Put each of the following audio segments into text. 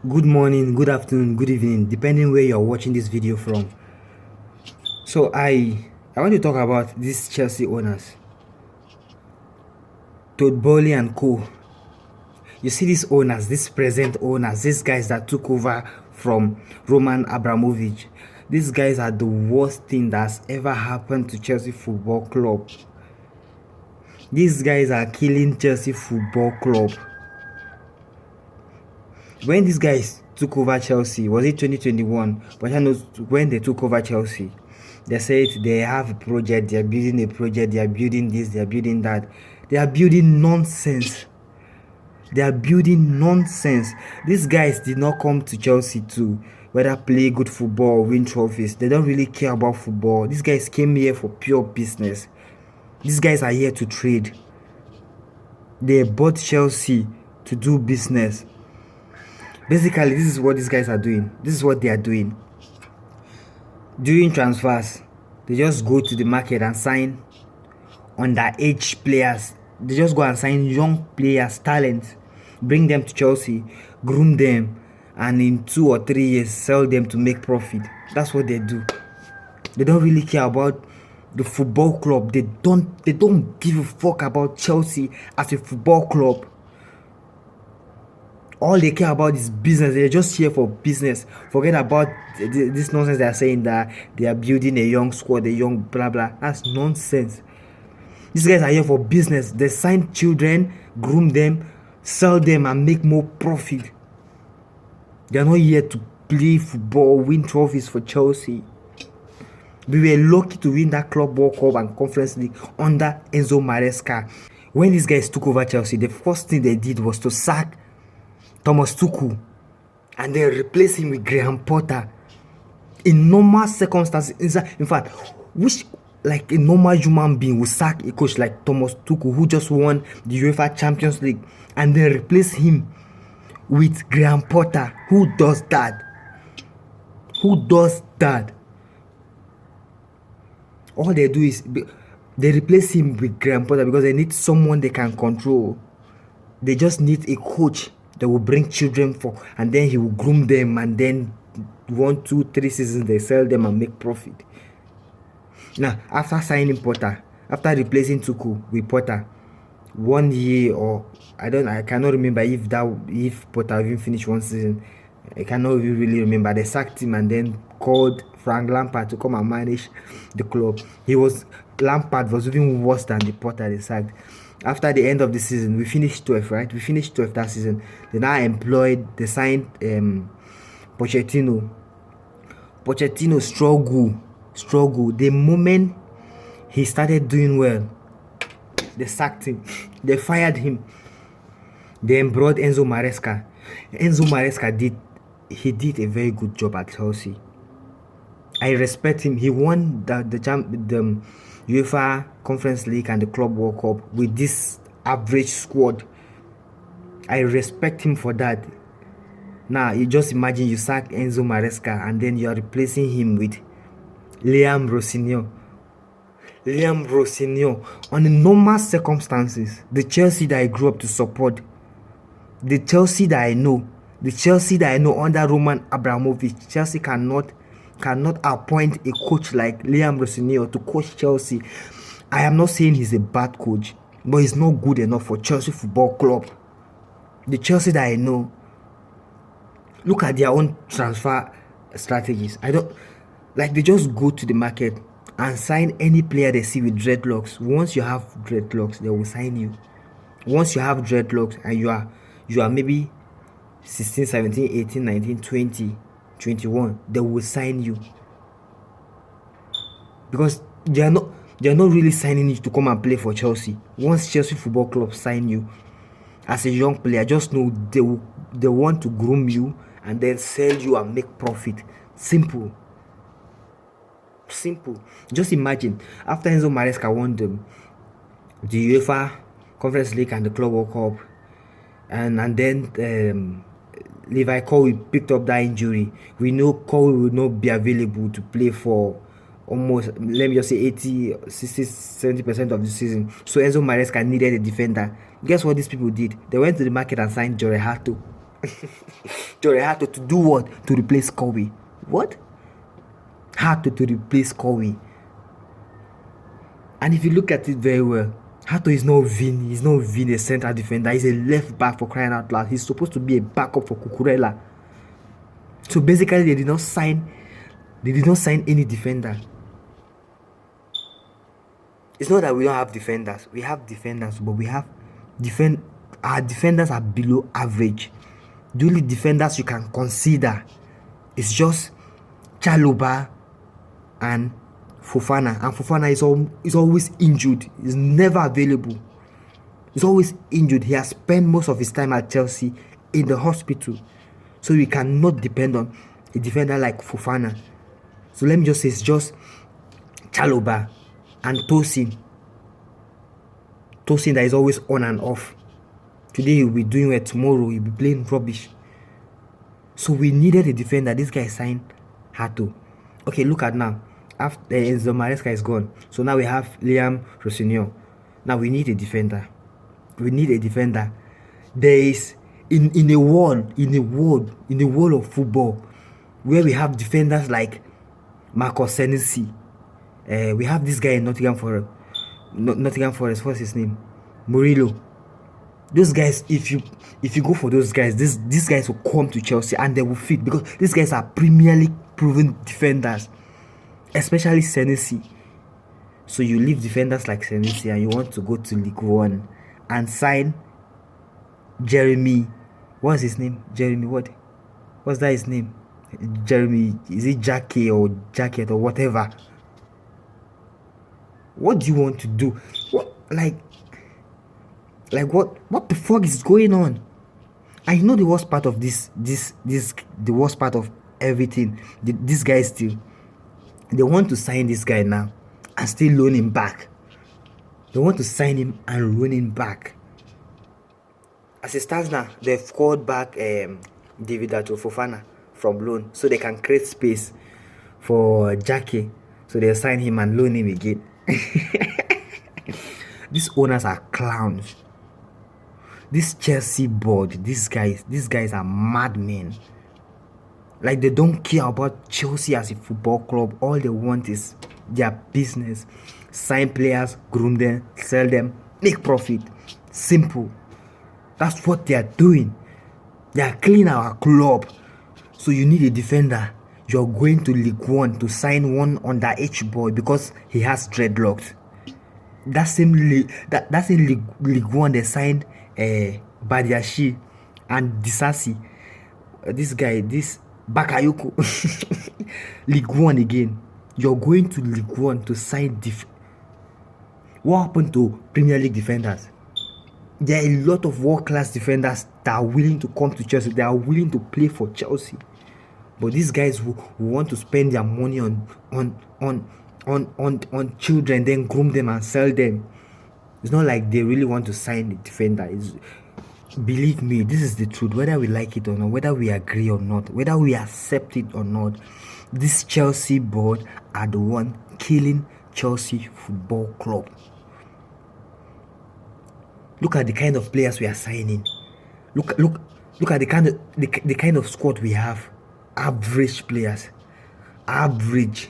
Good morning, good afternoon, good evening, depending where you're watching this video from. So I want to talk about these Chelsea owners, Todd Boehly and co. You see these owners, these present owners, these guys that took over from Roman Abramovich. These guys are the worst thing that's ever happened to Chelsea Football Club. These guys are killing Chelsea Football Club. When these guys took over Chelsea, was it 2021? But I know when they took over Chelsea, they said they have a project, they are building a project, they are building this, they are building that. They are building nonsense. They are building nonsense. These guys did not come to Chelsea to whether play good football or win trophies. They don't really care about football. These guys came here for pure business. These guys are here to trade. They bought Chelsea to do business. Basically, this is what these guys are doing. This is what they are doing. During transfers, they just go to the market and sign underage players. They just go and sign young players, talent, bring them to Chelsea, groom them, and in 2 or 3 years sell them to make profit. That's what they do. They don't really care about the football club. They don't give a fuck about Chelsea as a football club. All they care about is business. They're just here for business. Forget about this nonsense they are saying that they are building a young squad, a young blah blah. That's nonsense. These guys are here for business. They sign children, groom them, sell them, and make more profit. They are not here to play football, win trophies for Chelsea. We were lucky to win that Club World Cup and Conference League under Enzo Maresca. When these guys took over Chelsea, the first thing they did was to sack Thomas Tuchel and then replace him with Graham Potter. In normal circumstances, in fact, which like a normal human being would sack a coach like Thomas Tuchel, who just won the UEFA Champions League, and then replace him with Graham Potter? Who does that? Who does that? All they do is they replace him with Graham Potter because they need someone they can control. They just need a coach that will bring children for, and then he will groom them, and then 1, 2, 3 seasons they sell them and make profit. Now, after signing Potter, after replacing Tuchel with Potter, 1 year or I cannot remember if Potter even finished 1 season. I cannot even really remember. They sacked him and then called Frank Lampard to come and manage the club. Lampard was even worse than the Potter they sacked. After the end of the season, we finished 12th, right? We finished 12th that season. They now they signed Pochettino. Pochettino struggle. The moment he started doing well, they sacked him. They fired him. Then brought Enzo Maresca. Enzo Maresca did a very good job at Chelsea. I respect him. He won the UEFA Conference League and the Club World Cup with this average squad. I respect him for that. Now, you just imagine you sack Enzo Maresca and then you are replacing him with Liam Rossinier. Liam Rossinier. Under normal circumstances, the Chelsea that I grew up to support, the Chelsea that I know under Roman Abramovich, Chelsea cannot appoint a coach like Liam Rossinier to coach Chelsea. I am not saying he's a bad coach, but he's not good enough for Chelsea Football Club. The Chelsea that I know, look at their own transfer strategies. They just go to the market and sign any player they see with dreadlocks. Once you have dreadlocks, they will sign you. Once you have dreadlocks and you are maybe 16, 17, 18, 19, 20, 21, they will sign you. Because they are not really signing you to come and play for Chelsea. Once Chelsea Football Club sign you as a young player, just know they want to groom you and then sell you and make profit. Simple. Just imagine, after Enzo Maresca won the UEFA Conference League and the Club World Cup, and then Levi Colwill picked up that injury. We know Colwill will not be available to play for almost, let me just say, 80, 60, 70% of the season. So Enzo Maresca needed a defender. Guess what these people did? They went to the market and signed Jorge Hato. Jordan Hato to do what? To replace Kobe. What? Hato to replace Kobe. And if you look at it very well, Hato is not Vini. He's not Vini, a central defender. He's a left back, for crying out loud. He's supposed to be a backup for Cucurella. So basically, they did not sign any defender. It's not that we don't have defenders. We have defenders, but our defenders are below average. The only defenders you can consider is just Chalobah and Fofana. And Fofana is always injured. He's never available. He's always injured. He has spent most of his time at Chelsea in the hospital. So we cannot depend on a defender like Fofana. So let me just say it's just Chalobah and Tosin. Tosin that is always on and off. Today he'll be doing it, tomorrow he'll be playing rubbish. So we needed a defender. This guy signed Hato. Okay, look at now. After Enzo Maresca is gone. So now we have Liam Rossignol. Now we need a defender. We need a defender. There is in the world of football where we have defenders like Marcos Senesi. We have this guy in Nottingham Forest. What's his name? Murillo. Those guys, if you go for those guys, these guys will come to Chelsea and they will fit, because these guys are Premier League proven defenders, especially Senesi. So you leave defenders like Senesi and you want to go to League One and sign Jeremy. What's his name? Jeremy what? What's that his name? Jeremy, is it Jackie or Jacket or whatever? What do you want to do? What what the fuck is going on? I know the worst part of this the worst part of everything. This guy still, they want to sign this guy now and still loan him back. They want to sign him and loan him back. As it stands now, they've called back David Fofana from loan, so they can create space for Jackie. So they'll sign him and loan him again. These owners are clowns. This Chelsea board, these guys are madmen. Like, they don't care about Chelsea as a football club. All they want is their business. Sign players, groom them, sell them, make profit. Simple. That's what they are doing. They are cleaning our club. So you need a defender. You're going to League One to sign one underage boy because he has dreadlocks. That same League One, they signed Badiashi and Disasi. This guy, this Bakayoko. League One again. You're going to League One to sign What happened to Premier League defenders? There are a lot of world-class defenders that are willing to come to Chelsea. They are willing to play for Chelsea. But these guys who want to spend their money on children, then groom them and sell them. It's not like they really want to sign the defender. Believe me, this is the truth. Whether we like it or not, whether we agree or not, whether we accept it or not, this Chelsea board are the one killing Chelsea Football Club. Look at the kind of players we are signing. Look at the kind of squad we have. Average players. Average.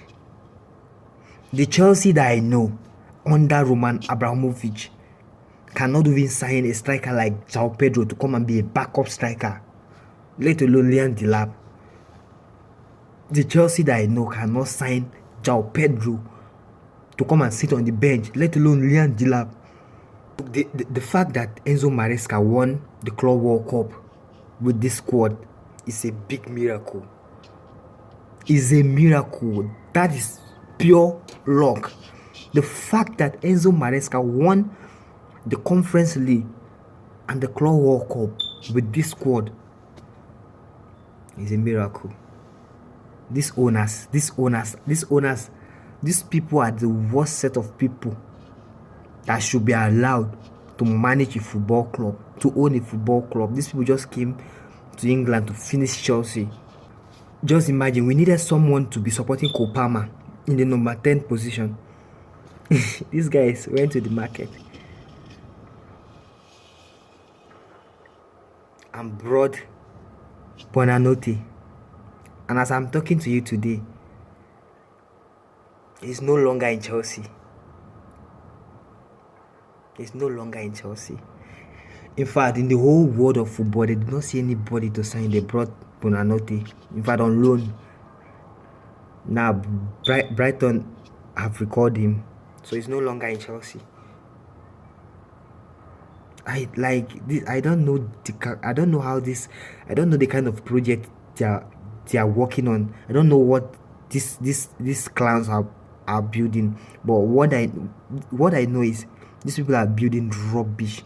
The Chelsea that I know under Roman Abramovich cannot even sign a striker like João Pedro to come and be a backup striker, let alone Liam Delap. The Chelsea that I know cannot sign João Pedro to come and sit on the bench, let alone Liam Delap. The fact that Enzo Maresca won the Club World Cup with this squad is a big miracle. It's a miracle. That is pure luck. The fact that Enzo Maresca won the Conference League and the Club World Cup with this squad is a miracle. These people are the worst set of people that should be allowed to manage a football club, to own a football club. These people just came to England to finish Chelsea. Just imagine, we needed someone to be supporting Kopama in the number 10 position. These guys went to the market and brought Bonanote. And as I'm talking to you today, he's no longer in Chelsea. He's no longer in Chelsea. In fact, in the whole world of football, they did not see anybody to sign. They brought Bonanote, in fact, on loan. Now, Brighton have recalled him, so he's no longer in Chelsea. I like this. I don't know how this. I don't know the kind of project they are working on. I don't know what these clowns are building. But what I know is these people are building rubbish.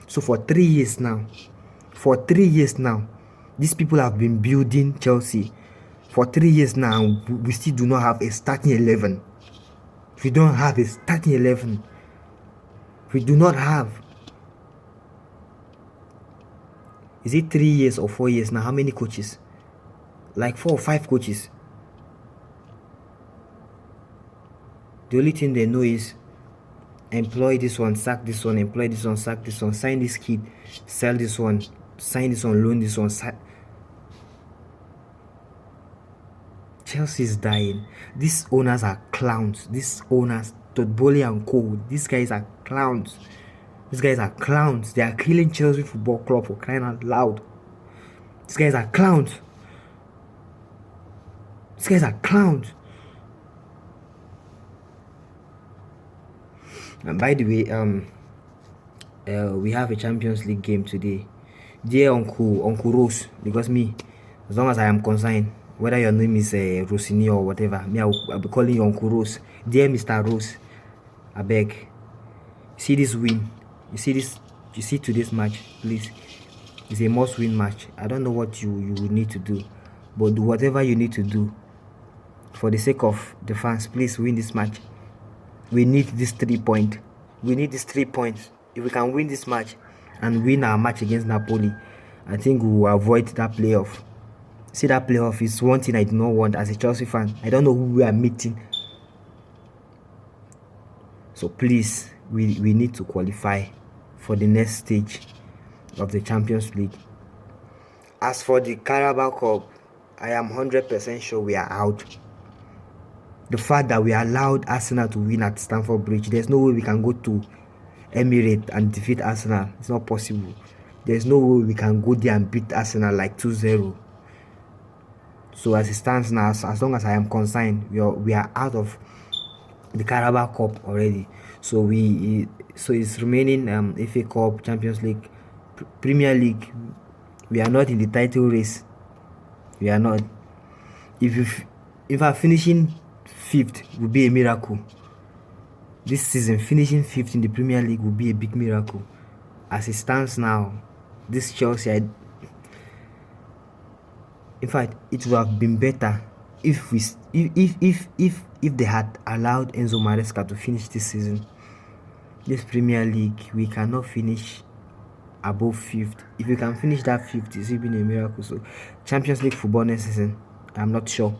So for 3 years now, these people have been building Chelsea. For 3 years now, we still do not have a starting 11. We don't have a starting 11. We do not have. Is it 3 years or 4 years now? How many coaches? Like 4 or 5 coaches. The only thing they know is employ this one, sack this one, employ this one, sack this one, sign this kid, sell this one, sign this one, loan this one. Chelsea is dying. These owners are clowns. These owners, Todd Boehly and co. These guys are clowns. They are killing Chelsea Football Club, for crying out loud. These guys are clowns. And by the way, we have a Champions League game today. Dear Uncle Rose, because me, as long as I am concerned, whether your name is Rosini or whatever, me I'll be calling you Uncle Rose. Dear Mr. Rose, I beg, see this win. You see today's match, please. It's a must-win match. I don't know what you will need to do, but do whatever you need to do for the sake of the fans. Please win this match. We need this 3 points. If we can win this match and win our match against Napoli, I think we will avoid that playoff. See, that playoff is one thing I do not want as a Chelsea fan. I don't know who we are meeting. So please, we need to qualify for the next stage of the Champions League. As for the Carabao Cup, I am 100% sure we are out. The fact that we allowed Arsenal to win at Stamford Bridge, there's no way we can go to Emirates and defeat Arsenal. It's not possible. There's no way we can go there and beat Arsenal like 2-0. So as it stands now, as long as I am concerned, we are out of the Carabao Cup already. So it's remaining FA Cup, Champions League, Premier League. We are not in the title race. We are not. If I'm finishing 5th, would be a miracle. This season, finishing 5th in the Premier League would be a big miracle. As it stands now, this Chelsea, in fact, it would have been better if they had allowed Enzo Maresca to finish this season. This Premier League, we cannot finish above 5th. If we can finish that 5th, it's even a miracle. So Champions League football next season, I am not sure.